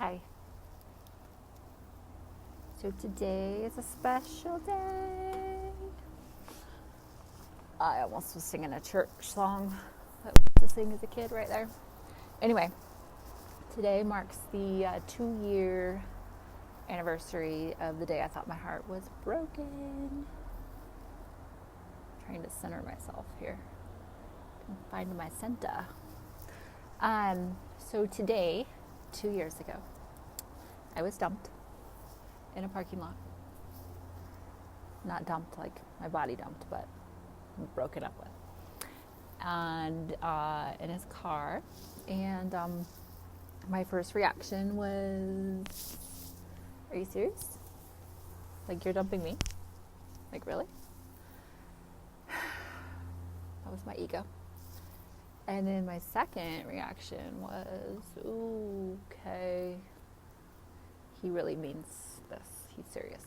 Hi. So today is a special day. I almost was singing a church song that I used to sing as a kid right there. Anyway, today marks the 2-year anniversary of the day I thought my heart was broken. Trying to center myself here. Find my center. So today, 2 years ago, I was dumped in a parking lot. Not dumped like my body dumped, but broken up with. And in his car. And my first reaction was, are you serious? Like, you're dumping me? Like, really? That was my ego. And then my second reaction was, ooh, okay, he really means this. He's serious.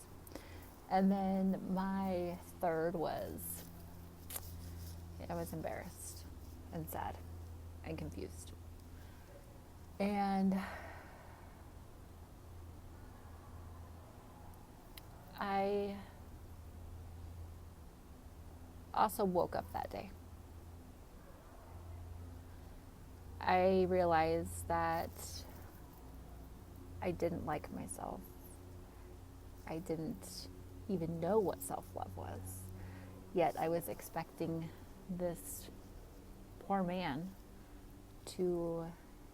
And then my third was, I was embarrassed and sad and confused. And I also woke up that day. I realized that I didn't like myself. I didn't even know what self-love was. Yet I was expecting this poor man to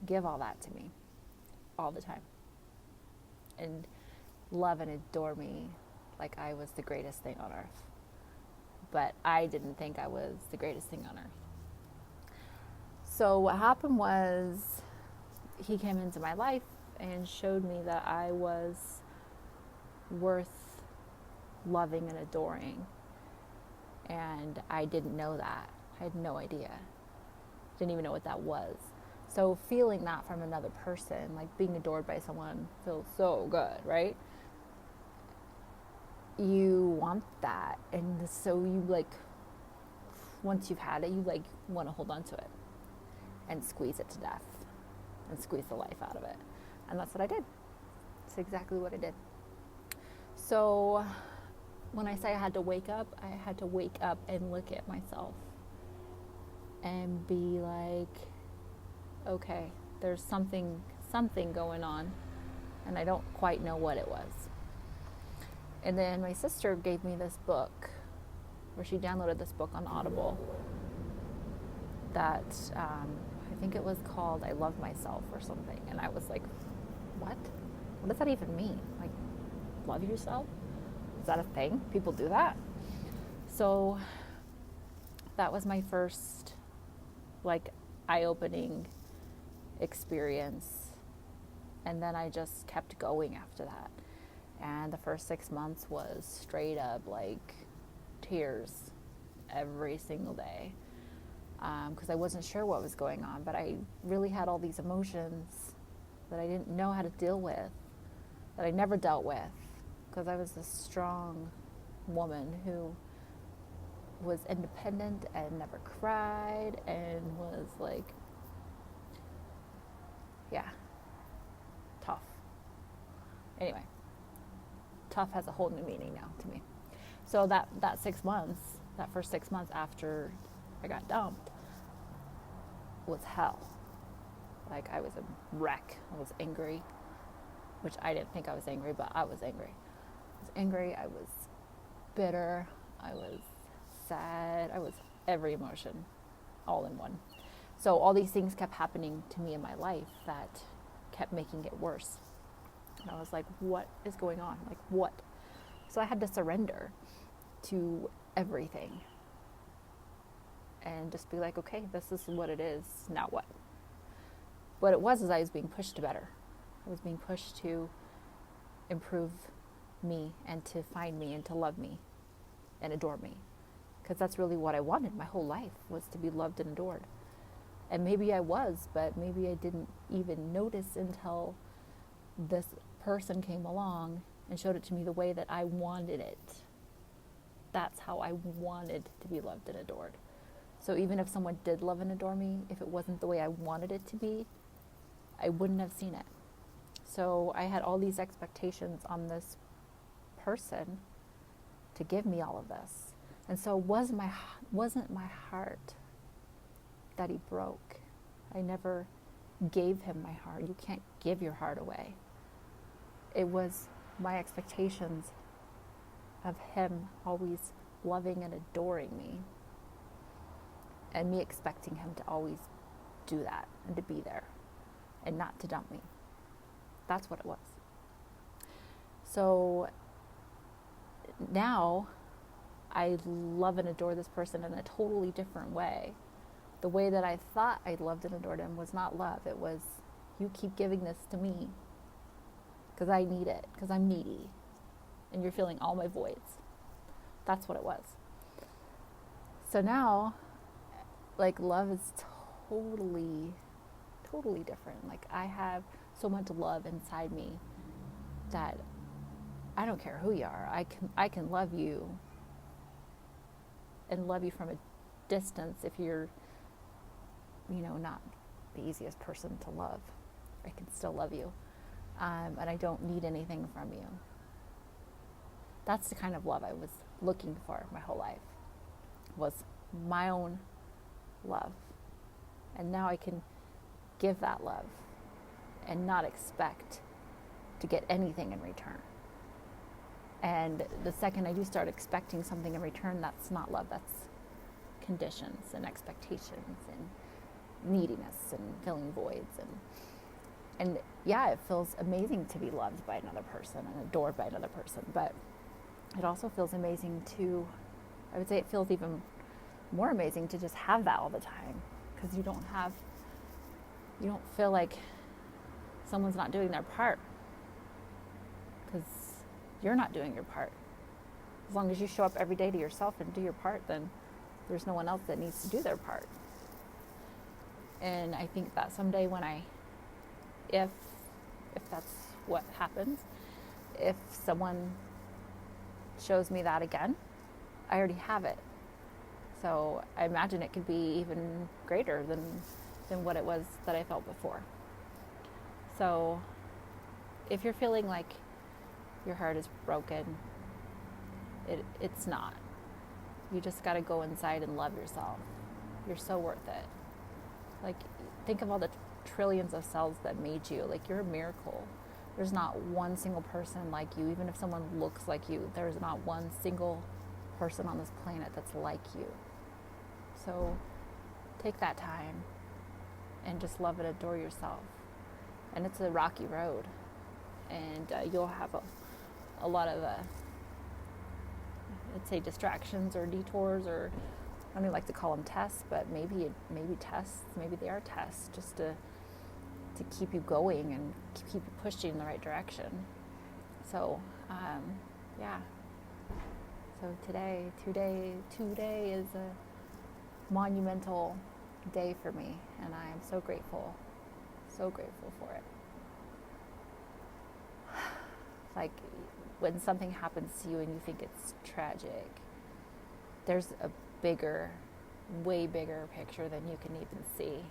give all that to me all the time and love and adore me like I was the greatest thing on earth. But I didn't think I was the greatest thing on earth. So what happened was he came into my life and showed me that I was worth loving and adoring. And I didn't know that. I had no idea. Didn't even know what that was. So feeling that from another person, like being adored by someone, feels so good, right? You want that. And so you once you've had it, you want to hold on to it and squeeze it to death and squeeze the life out of it. And that's what I did. It's exactly what I did. So when I say I had to wake up and look at myself and be like, okay, there's something going on, and I don't quite know what it was. And then my sister gave me this book, or she downloaded this book on Audible that I think it was called I Love Myself or something. And I was like, what? What does that even mean? Like, love yourself? Is that a thing? People do that? So that was my first eye-opening experience. And then I just kept going after that. And the first 6 months was straight up tears every single day. Because I wasn't sure what was going on, but I really had all these emotions that I didn't know how to deal with, that I never dealt with, because I was this strong woman who was independent and never cried and was tough. Anyway, tough has a whole new meaning now to me. So that first 6 months after I got dumped was hell. I was a wreck. I was angry, which I didn't think I was angry, but I was angry. I was bitter. I was sad. I was every emotion all in one. So all these things kept happening to me in my life that kept making it worse. And I was like, what is going on? What? So I had to surrender to everything and just be like, okay, this is what it is. Now what? What it was is I was being pushed to better. I was being pushed to improve me and to find me and to love me and adore me. Because that's really what I wanted my whole life, was to be loved and adored. And maybe I was, but maybe I didn't even notice until this person came along and showed it to me the way that I wanted it. That's how I wanted to be loved and adored. So even if someone did love and adore me, if it wasn't the way I wanted it to be, I wouldn't have seen it. so I had all these expectations on this person to give me all of this. And so it wasn't my heart that he broke. I never gave him my heart. You can't give your heart away. It was my expectations of him always loving and adoring me, and me expecting him to always do that and to be there and not to dump me. That's what it was. So now I love and adore this person in a totally different way. The way that I thought I loved and adored him was not love. It was, you keep giving this to me because I need it, because I'm needy, and you're filling all my voids. That's what it was. So now, like, love is totally different. Like, I have so much love inside me that I don't care who you are. I can love you and love you from a distance if you're, not the easiest person to love. I can still love you. And I don't need anything from you. That's the kind of love I was looking for my whole life, was my own love. And now I can give that love and not expect to get anything in return. And the second I do start expecting something in return, that's not love. That's conditions and expectations and neediness and filling voids. And yeah, it feels amazing to be loved by another person and adored by another person. But it also feels amazing to, I would say it feels even more amazing to just have that all the time. Because you don't feel like someone's not doing their part. Because you're not doing your part. As long as you show up every day to yourself and do your part, then there's no one else that needs to do their part. And I think that someday when if that's what happens, if someone shows me that again, I already have it. So I imagine it could be even greater than what it was that I felt before. So if you're feeling like your heart is broken, it's not. You just got to go inside and love yourself. You're so worth it. Like, think of all the trillions of cells that made you. Like, you're a miracle. There's not one single person like you. Even if someone looks like you, there's not one single person on this planet that's like you. So take that time and just love and adore yourself. And it's a rocky road, and you'll have a lot of I'd say distractions or detours, or I don't even like to call them tests, but maybe tests, maybe they are tests, just to keep you going and keep you pushing in the right direction. So yeah. So today is a monumental day for me, and I am so grateful for it. Like, when something happens to you and you think it's tragic, there's a way bigger picture than you can even see.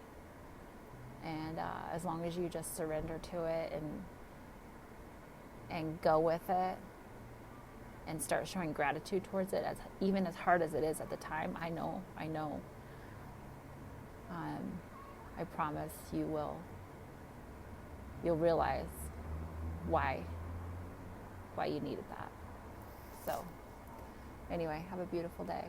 And as long as you just surrender to it and go with it and start showing gratitude towards it, even as hard as it is at the time, I know. I promise you'll realize why you needed that. So anyway, have a beautiful day.